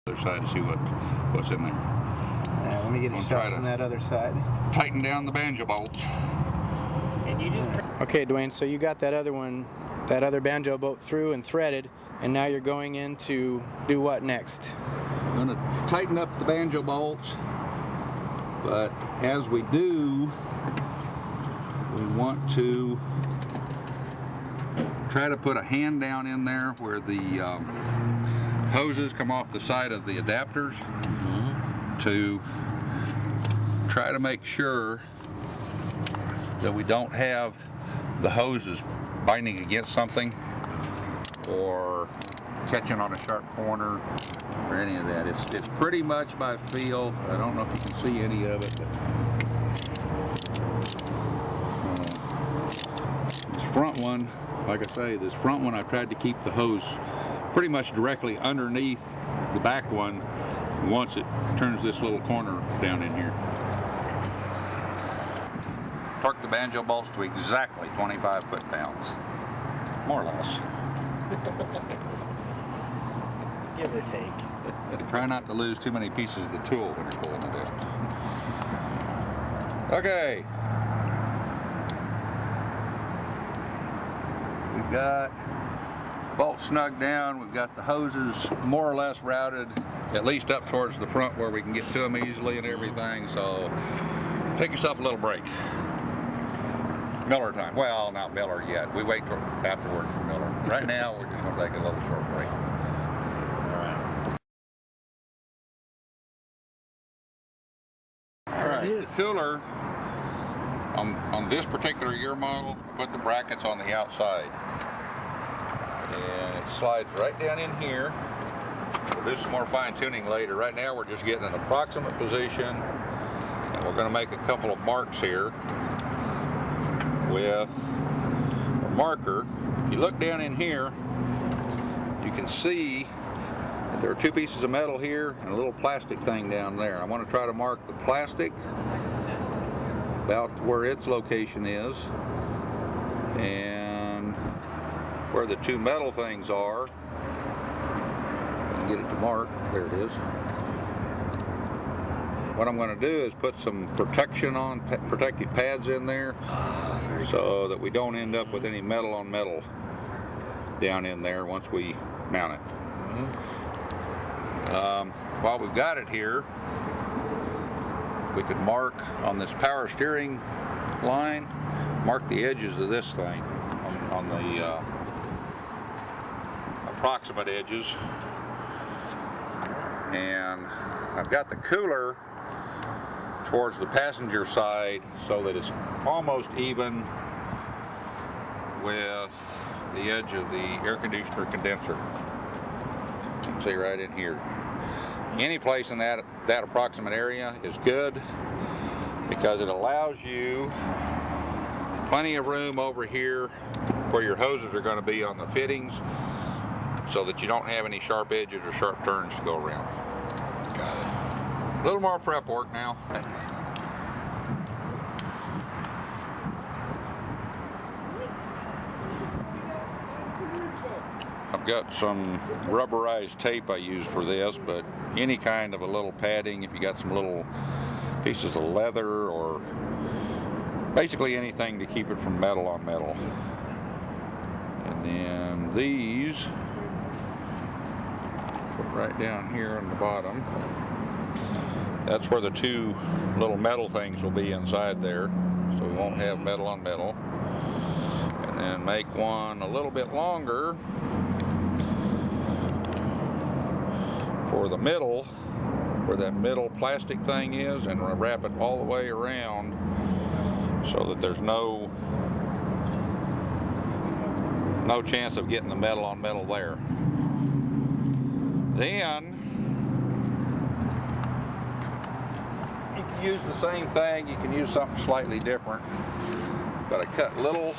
Other side to see what's in there. Yeah, let me get a shot from that other side. Tighten down the banjo bolts. And you just... Okay, Dwayne, so you got that other one, that other banjo bolt through and threaded, and now you're going in to do what next? I'm going to tighten up the banjo bolts, but as we do, we want to try to put a hand down in there where the hoses come off the side of the adapters to try to make sure that we don't have the hoses binding against something or catching on a sharp corner or any of that. It's pretty much by feel. I don't know if you can see any of it, but this front one, like I say, this front one, I've tried to keep the hose pretty much directly underneath the back one once it turns this little corner down in here. Torque the banjo bolts to exactly 25 foot-pounds, more or less. Give or take. Try not to lose too many pieces of the tool when you're pulling it out. Okay. We've got the bolts snug down. We've got the hoses more or less routed, at least up towards the front where we can get to them easily and everything. So take yourself a little break. Miller time. Well, not Miller yet. We wait till afterwards for Miller. Right now, we're just going to take a little short break. All right. The cooler on this particular year model, I put the brackets on the outside, and it slides right down in here. We'll do some more fine tuning later. Right now, we're just getting an approximate position, and we're going to make a couple of marks here with a marker. If you look down in here, you can see that there are two pieces of metal here and a little plastic thing down there. I want to try to mark the plastic about where its location is and where the two metal things are. I can get it to mark. There it is. What I'm going to do is put some protection on, protective pads in there, so that we don't end up with any metal on metal down in there once we mount it. While we've got it here, we could mark on this power steering line, mark the edges of this thing on the approximate edges. And I've got the cooler towards the passenger side so that it's almost even with the edge of the air conditioner condenser. You can see right in here. Any place in that approximate area is good because it allows you plenty of room over here where your hoses are going to be on the fittings so that you don't have any sharp edges or sharp turns to go around. Got it. A little more prep work now. I've got some rubberized tape I use for this, but any kind of a little padding, if you got some little pieces of leather or basically anything to keep it from metal on metal. And then these, put right down here on the bottom. That's where the two little metal things will be inside there, so we won't have metal on metal. And then make one a little bit longer for the middle, where that middle plastic thing is, and wrap it all the way around so that there's no chance of getting the metal on metal there. Then you can use the same thing, you can use something slightly different, but I cut little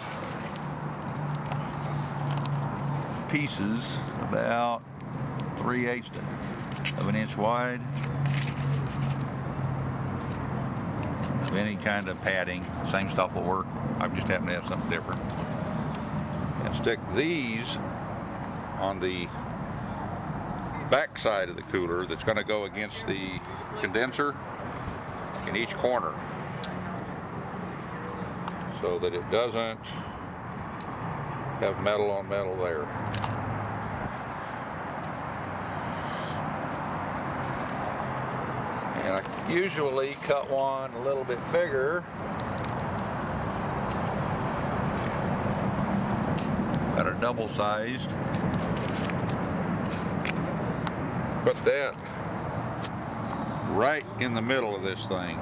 pieces about 3/8 of an inch wide of any kind of padding. Same stuff will work. I just happen to have something different. And stick these on the back side of the cooler that's going to go against the condenser in each corner, so that it doesn't have metal on metal there. And I usually cut one a little bit bigger that are double sized. Put that right in the middle of this thing,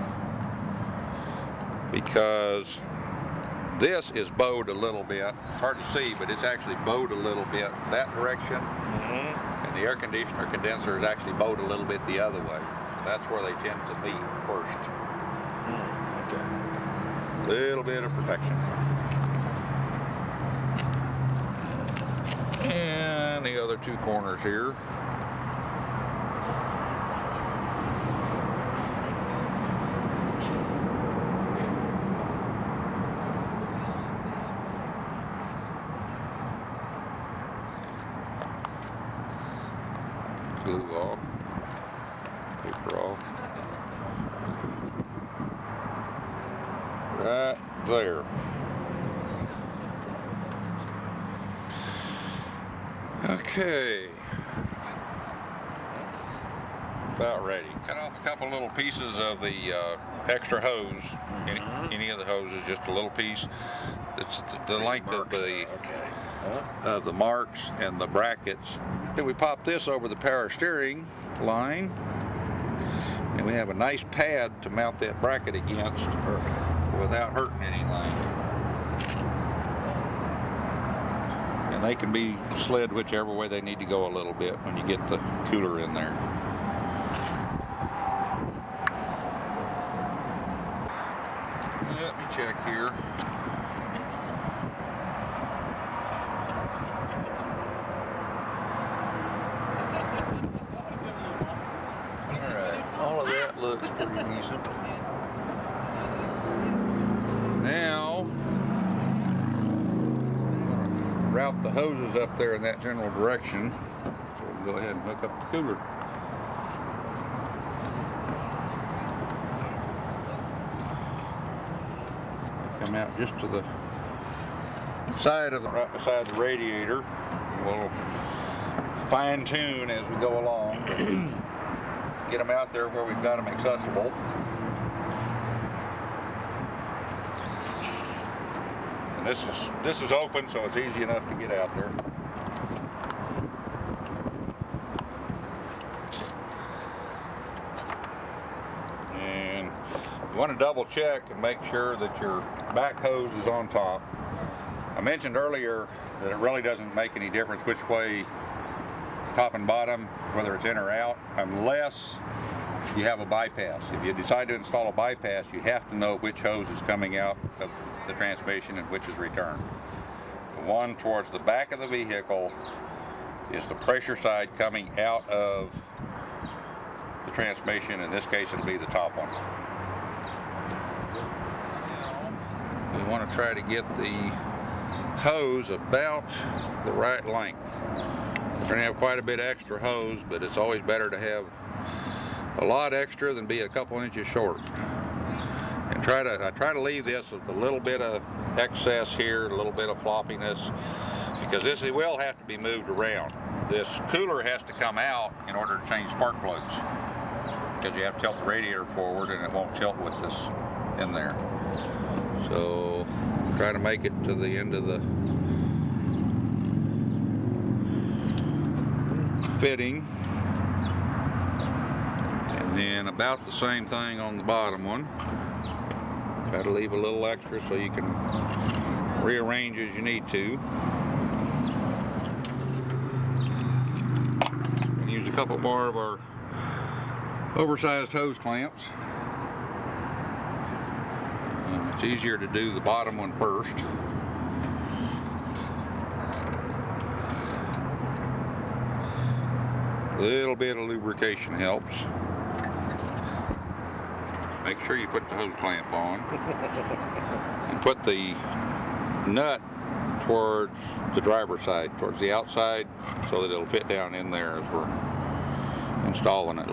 because this is bowed a little bit. It's hard to see, but it's actually bowed a little bit that direction. And the air conditioner condenser is actually bowed a little bit the other way. So that's where they tend to meet first. Okay. Little bit of protection. And the other two corners here. Glue off, paper off, right there. Okay, about ready. Cut off a couple little pieces of the extra hose. Any of the hoses, just a little piece. It's the length of the the marks and the brackets. Then we pop this over the power steering line, and we have a nice pad to mount that bracket against without hurting anything. And they can be slid whichever way they need to go a little bit when you get the cooler in there. Let me check here. All of that looks pretty decent. Now, route the hoses up there in that general direction, so we can go ahead and hook up the cooler. Come out just to the side of right beside the radiator. We'll fine tune as we go along. Get them out there where we've got them accessible. And this is open, so it's easy enough to get out there. And you want to double check and make sure that your back hose is on top. I mentioned earlier that it really doesn't make any difference which way, top and bottom, whether it's in or out, unless you have a bypass. If you decide to install a bypass, you have to know which hose is coming out of the transmission and which is returned. The one towards the back of the vehicle is the pressure side coming out of the transmission. In this case, it'll be the top one. We want to try to get the hose about the right length. We're going to have quite a bit extra hose, but it's always better to have a lot extra than be a couple inches short. And I try to leave this with a little bit of excess here, a little bit of floppiness, because this will have to be moved around. This cooler has to come out in order to change spark plugs, because you have to tilt the radiator forward and it won't tilt with this in there. So try to make it to the end of the fitting, and then about the same thing on the bottom one. Try to leave a little extra so you can rearrange as you need to. And use a couple more of our oversized hose clamps. It's easier to do the bottom one first. A little bit of lubrication helps. Make sure you put the hose clamp on and put the nut towards the driver's side, towards the outside, so that it'll fit down in there as we're installing it later.